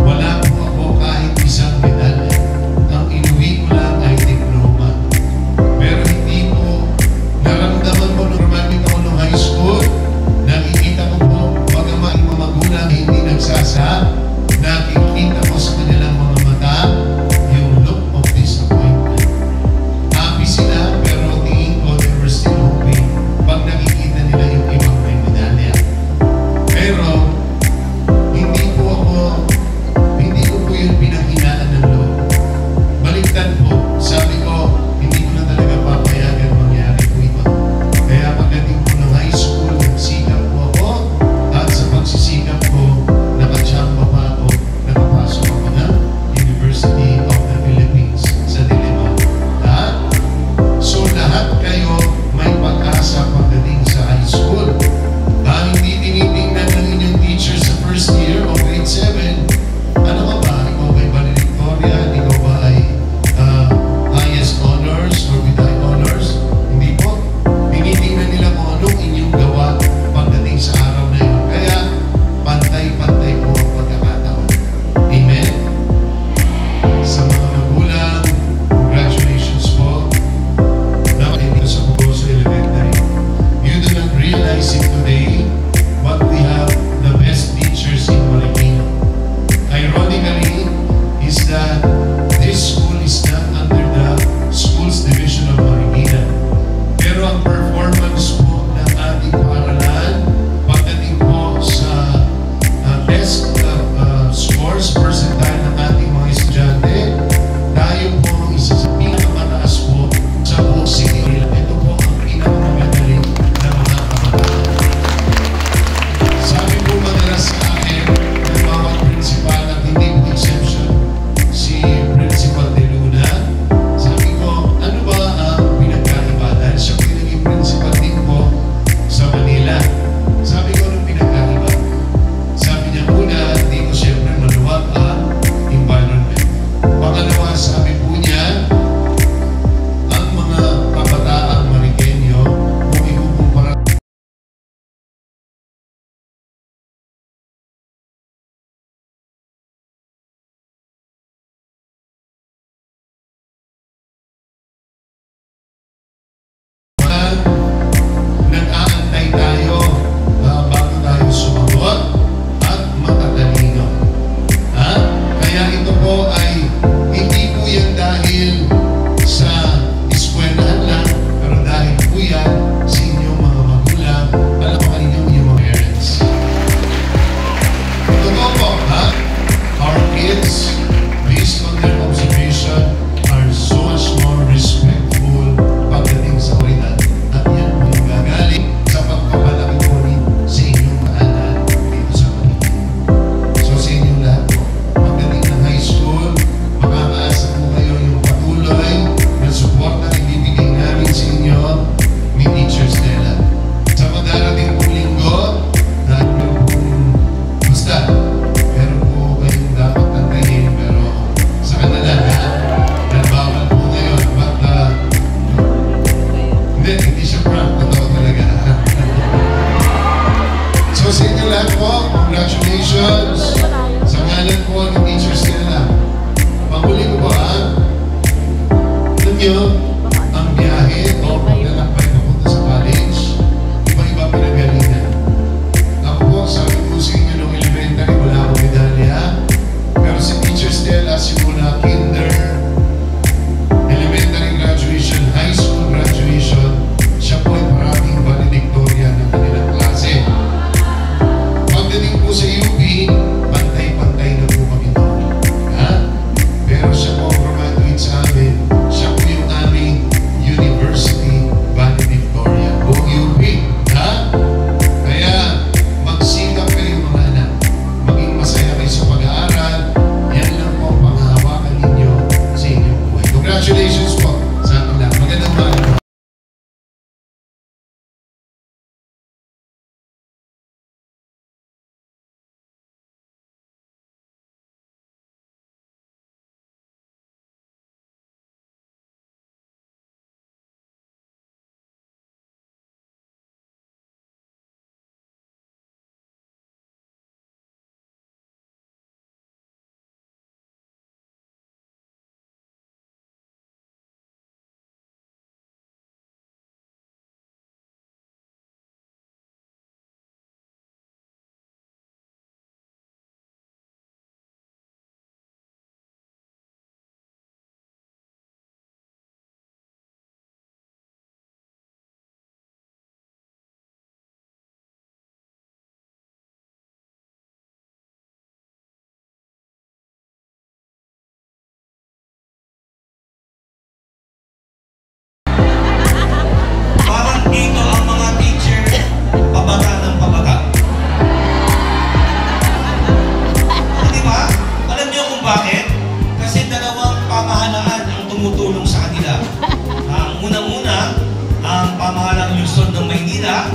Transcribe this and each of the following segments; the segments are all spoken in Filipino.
Wala po sa inyo lahat po, congratulations sa ngalan po ng Teachers nila. Panguli ko po alam nyo, ang biyahe o paglalakbay papunta sa college, iba-iba pinagalingan. Ako po, sabi ko sa inyo nung elementary, wala akong medalya. Pero si Teachers nila, simula kinder, elementary graduation, high school graduation, siya po ay maraming valedictorian ng kanilang klase. Pagdating po sa UP, pantay-pantay na po kami doon. Pero siya po graduate sa amin, siya po yung aming University valedictorian. Buong UP. Kaya magsikap kayo mga anak. Maging masaya kayo sa pag-aaral. Yan lang po ang panghahawakan ninyo sa inyong buhay. Congratulations po sa ating lahat. Magandang umaga po. Dito ang mga teacher, pabata ng pabata. Di ba? Alam niyo kung bakit? Kasi dalawang pamahalaan ang tumutulong sa kanila. Ang unang-una, ang pamahalang Luzon ng Maynila,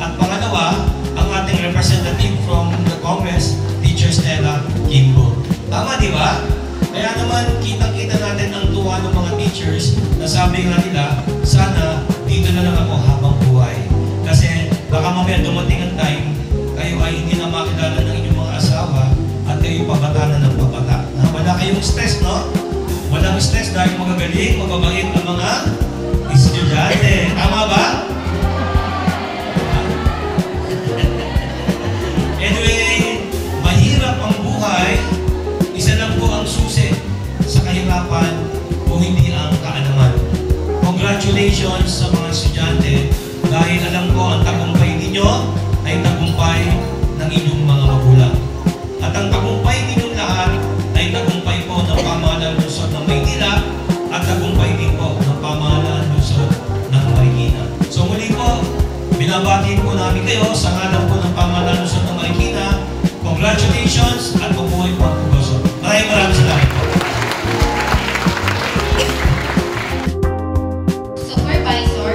at pangalawa, ang ating representative from the Congress, Teacher Stella Kimbo. Tama, di ba? Kaya naman, kitang-kita natin ang tuwa ng mga teachers na sabi nga nila, sana dito na lang ako habang buhay. Kasi baka mamaya dumating ang time, kayo ay hindi na makilala ng inyong mga asawa at kayo pabata na ng pabata. Wala kayong stress, no? Walang stress dahil magagaling, mababait ang mga estudyante. Tama ba? Anyway, mahirap ang buhay. Isa lang po ang susi sa kahirapan kung hindi ang kaalaman. Congratulations sa mga estudyante dahil alam ko ang tagumpay ninyo ay tagumpay ng inyong mga magulang. At ang tagumpay ninyong lahat ay tagumpay po ng pamahalaan Luzon ng Maynila at tagumpay din po ng pamahalaan Luzon ng Marikina. So muli po, binabati po namin kayo sa ngalan po ng pamahalaan Luzon ng Marikina. Congratulations at mabuhay po ang Luzon. Maraming salamat po. Supervisor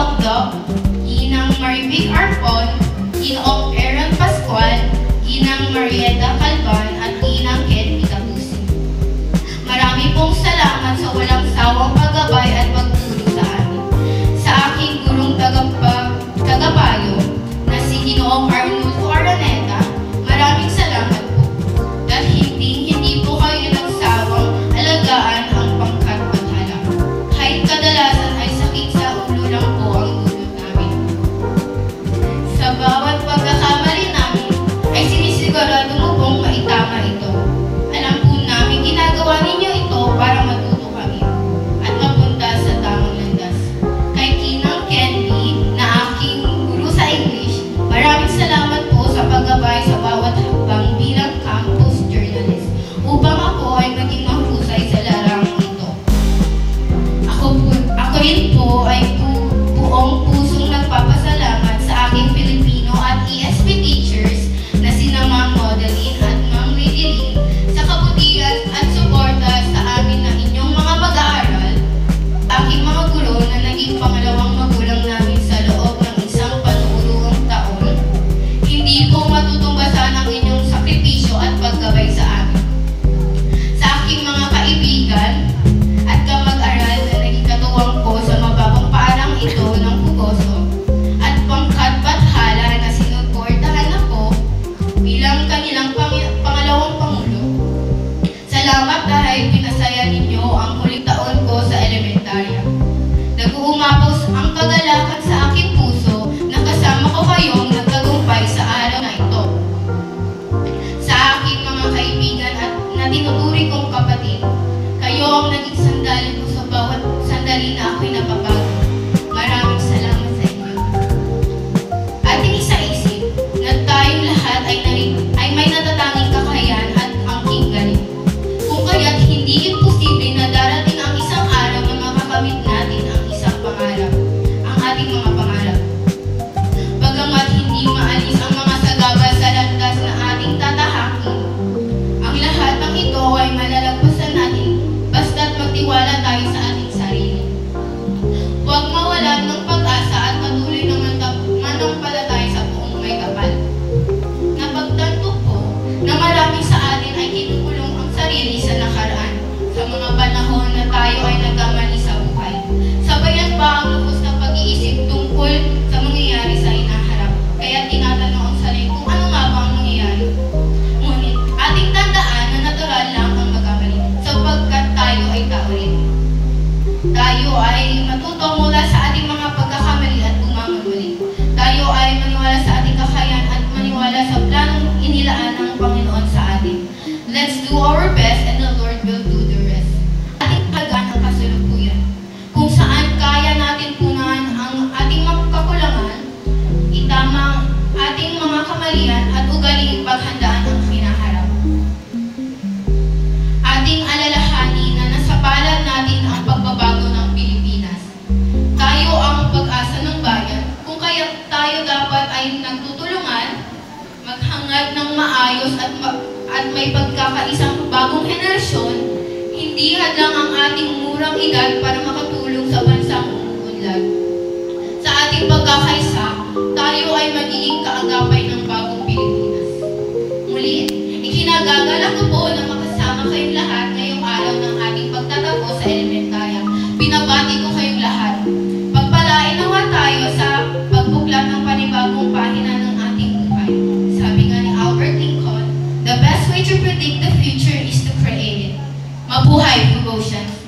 Okdok, Ginang Maribig Arpon, Ginoong Aaron Pascual, Ginang Marieta Calvan, at Ginang Kelly Tabusi. Marami pong salamat sa walang sawang paggabay at pagtulong sa amin. Sa aking gurong tagapayo na si Ginoong Arnulfo Araneta, maraming salamat po. Dahil hindi po kayo nagsawang alagaan ang pangkat at halak. Kahit kadalasan ay sakit sa ulo lang po ang dulot namin. Sa bawat pagkakamali namin, ay sinisigurado mo pong maitama ito. Alam po namin ginagawa ninyo ito para matuto kami at mapunta sa tamang landas. Kay Ginang Candy na aking guru sa English, maraming salamat po sa paggabay sa bawat hakbang bilang campus journalist upang ako ay maging mahusay sa larangang ito. Ako rin po ay buong pusong nagpapasalamat sa aking Filipino at ESP teachers na sina Ma'am Modeline at Ma'am Lidilyn sa kabutihan at suporta sa amin ng inyong mga mag-aaral, aking mga guro na naging pangalawang magulang namin sa loob ng isang panuurong taon. Hindi ko matutumbasan ang inyong sakripisyo at paggabay sa amin. Sa aking mga kaibigan at kamag-aral na naging katuwang ko sa mababang parang ito ng pugoso at pangkat bathala na sinuportahan ako bilang kanilang pangalawang pangulo. Salamat dahil pinasaya ninyo ang huling taon ko sa elementarya. Nag-uumapaw ang kagalakan sa aking puso na kasama ko kayong nagtagumpay sa araw na ito. Sa aking mga kaibigan at na tinuturi kong kapatid, kayo ang naging sandali ko sa bawat sandali na ako'y napabago. Maraming salamat sa inyo. Ating isa-isip na tayong lahat ay may natatanging kakayahan at angking galing. Kung kaya't hindi imposible na darating ang isang araw na makakamit natin ang isang pangarap, ang ating mga pangarap. Bagamat hindi maalis ang mga sagabal sa landas na ating tatahakin, ang lahat ng ito ay malalagpasan natin basta't magtiwala tayo sa ating sarili. Huwag mawalan ng pag-asa at patuloy na manampalataya sa buong may kapal. Napagtanto ko na marami sa atin ay kinukulong ang sarili sa nakaraan, sa mga panahon na tayo ay nagkamali sa buhay. Sabayan pa ang lubos na pag-iisip tungkol sa mangyayari sa inaharap. Kaya tinatanong ang sarili kung ano nga ba ang mangyayari. Ngunit ating tandaan na natural lang ang magkamali sapagkat tayo ay tao rin. Tayo ay matuto mula sa ating mga pagkakamali at bumangon muli. Tayo ay maniwala sa ating kakayahan at maniwala sa planong inilaan ng Panginoon sa atin. Let's do our best and the Lord will do the rest. Ating hagaan ang kasalukuyan. Kung saan kaya natin punan ang ating mga kakulangan, itama ating mga kamalian at ugaliing paghandaan ang hinaharap. Ating alalahanin na nasa palad natin ang pagbabago ng Pilipinas. Tayo ang pag-asa ng bayan, kung kaya tayo dapat ay nagtutulungan, maghangad ng maayos at may pagkakaisang bagong henerasyon, hindi hadlang ang ating murang edad para makatulong sa bansang umuunlad. Sa ating pagkakaisa, tayo ay magiging kaagapay ng bagong Pilipinas. Muli, ikinagagalak ko po na makasama kayong lahat ngayong araw ng ating pagtatapos sa elementarya. Binabati ko kayong lahat. Pagpalain nawa tayo sa pagbuklat ng panibagong pahina ng ating buhay. Sabi nga ni Albert Lincoln, the best way to predict the future is to create it. Mabuhay, Bugosians!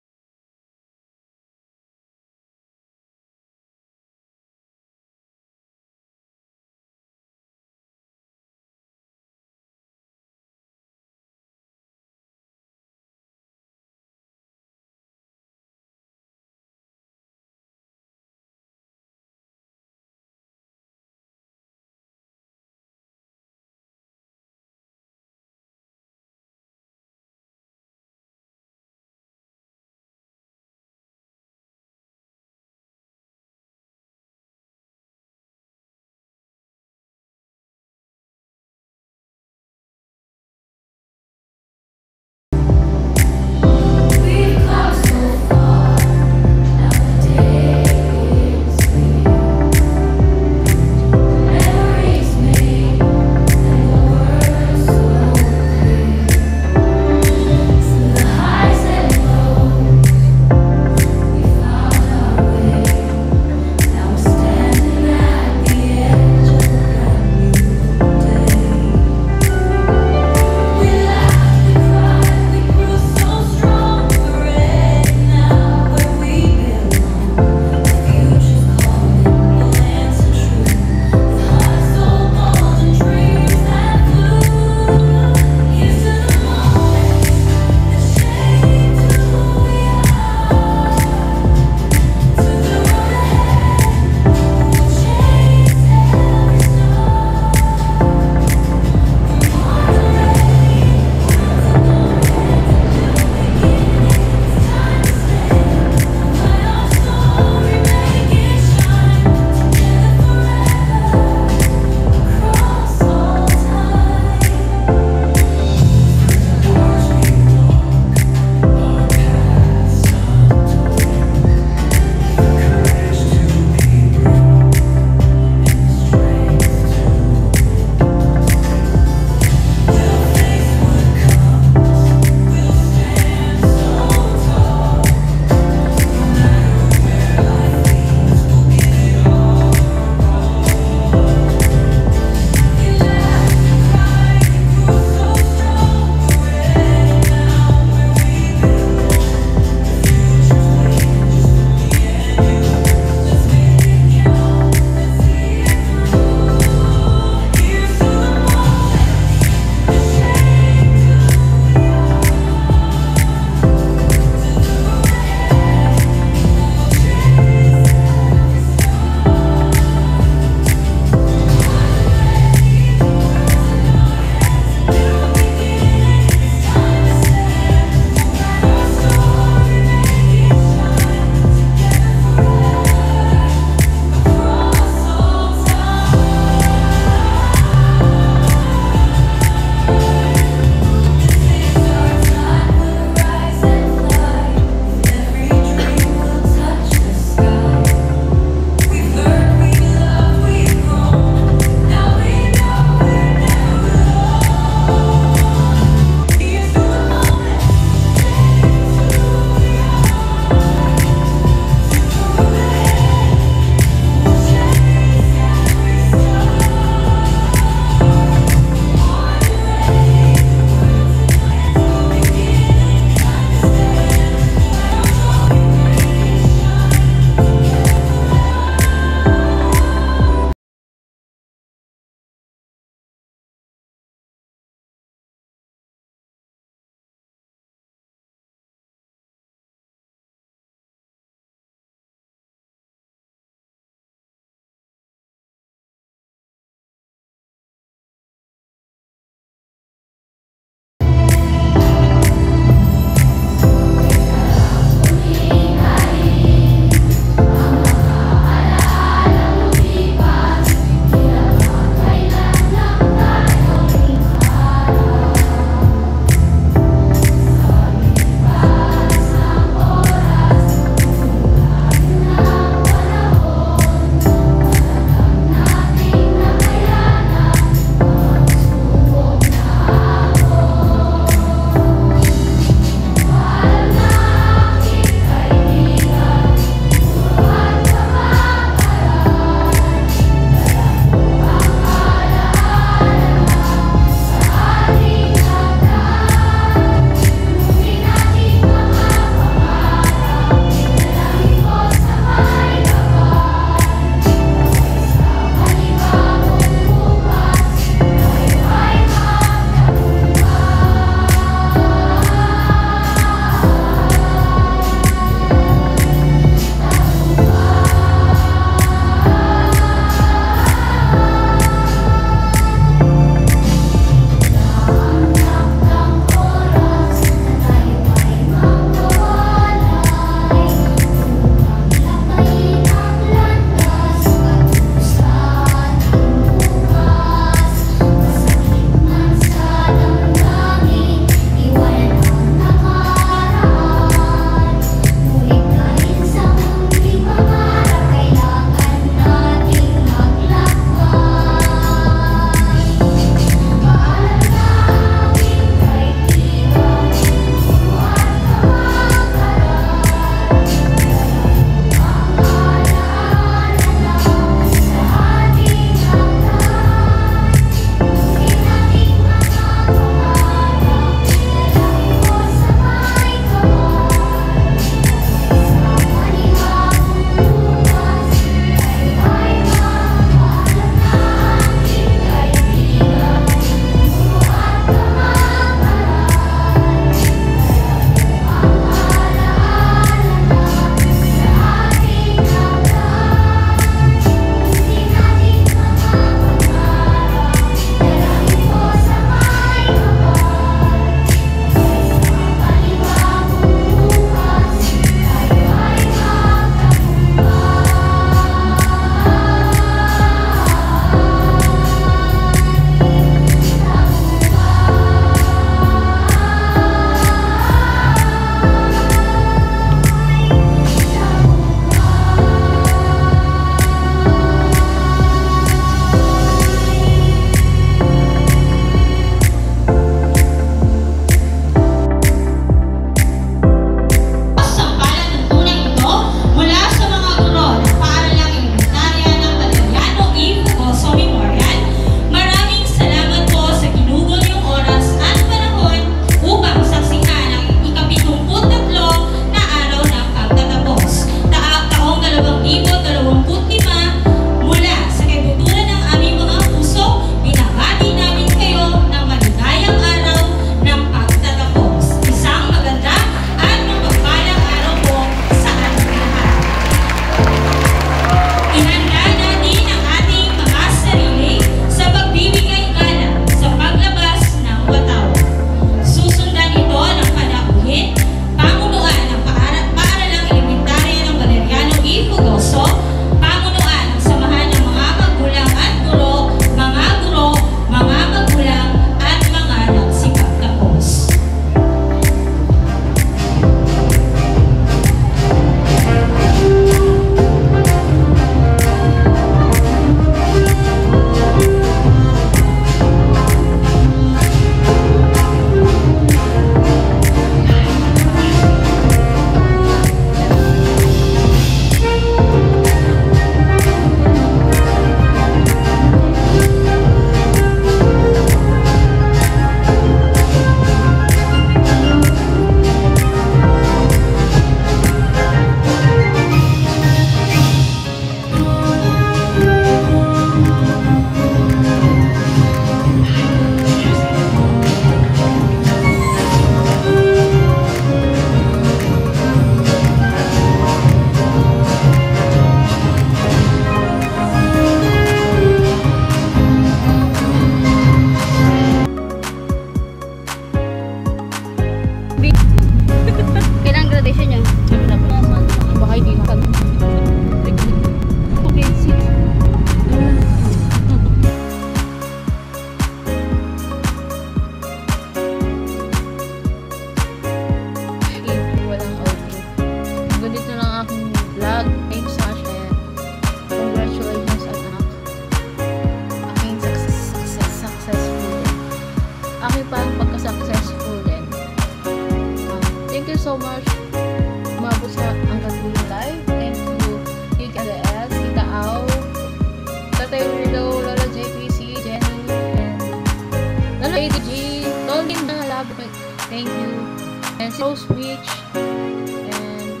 and Rose Witch, and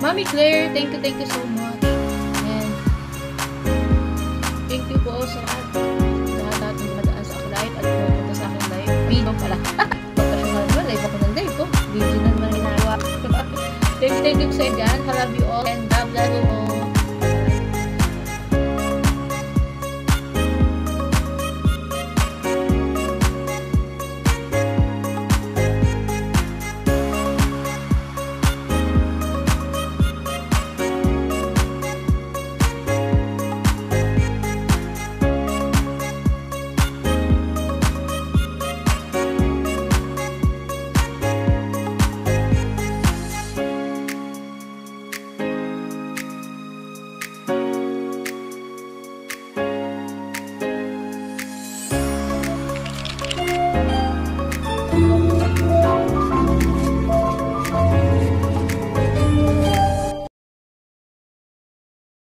Mami Claire, thank you so much. And thank you po sa lahat ng dumadaan sa aking live at pumunta sa aking live video pala. Pagkasyungan naman, live ako ng live ko. Video na naman ginagawa. Thank you sa dyan. I love you all and God bless you all.